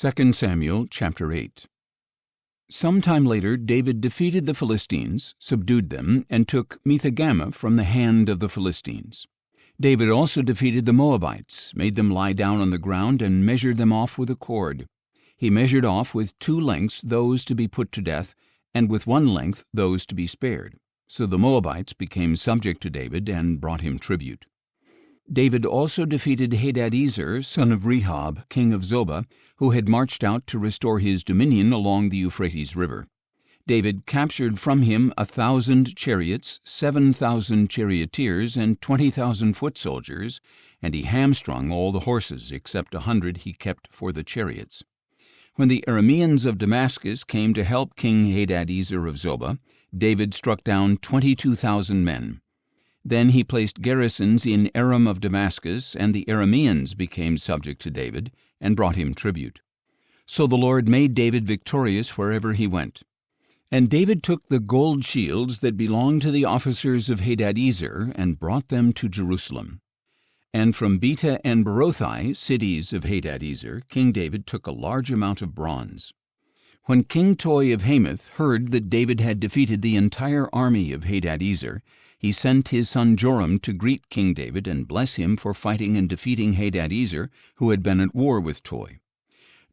2 Samuel chapter 8. Some time later David defeated the Philistines, subdued them, and took Methegama from the hand of the Philistines. David also defeated the Moabites, made them lie down on the ground, and measured them off with a cord. He measured off with 2 lengths those to be put to death, and with 1 length those to be spared. So the Moabites became subject to David and brought him tribute. David also defeated Hadadezer, son of Rehob, king of Zobah, who had marched out to restore his dominion along the Euphrates River. David captured from him 1,000 chariots, 7,000 charioteers, and 20,000 foot soldiers, and he hamstrung all the horses except 100 he kept for the chariots. When the Arameans of Damascus came to help King Hadadezer of Zobah, David struck down 22,000 men. Then he placed garrisons in Aram of Damascus, and the Arameans became subject to David and brought him tribute. So the Lord made David victorious wherever he went. And David took the gold shields that belonged to the officers of Hadadezer and brought them to Jerusalem. And from Beta and Berothai, cities of Hadadezer, King David took a large amount of bronze. When King Toi of Hamath heard that David had defeated the entire army of Hadadezer, he sent his son Joram to greet King David and bless him for fighting and defeating Hadadezer, who had been at war with Toi.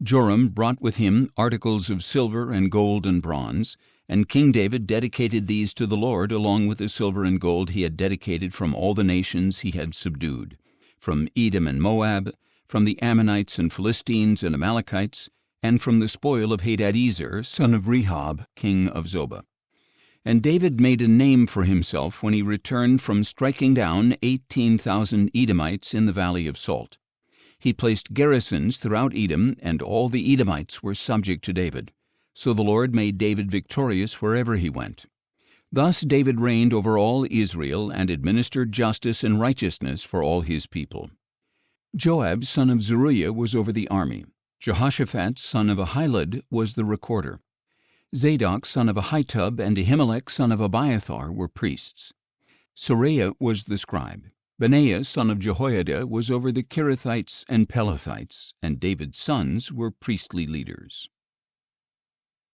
Joram brought with him articles of silver and gold and bronze, and King David dedicated these to the Lord along with the silver and gold he had dedicated from all the nations he had subdued, from Edom and Moab, from the Ammonites and Philistines and Amalekites, and from the spoil of Hadadezer, son of Rehob, king of Zobah. And David made a name for himself when he returned from striking down 18,000 Edomites in the Valley of Salt. He placed garrisons throughout Edom, and all the Edomites were subject to David. So the Lord made David victorious wherever he went. Thus David reigned over all Israel and administered justice and righteousness for all his people. Joab, son of Zeruiah, was over the army. Jehoshaphat, son of Ahilud, was the recorder. Zadok, son of Ahitub, and Ahimelech, son of Abiathar, were priests. Seraiah was the scribe. Benaiah, son of Jehoiada, was over the Kerethites and Pelethites, and David's sons were priestly leaders.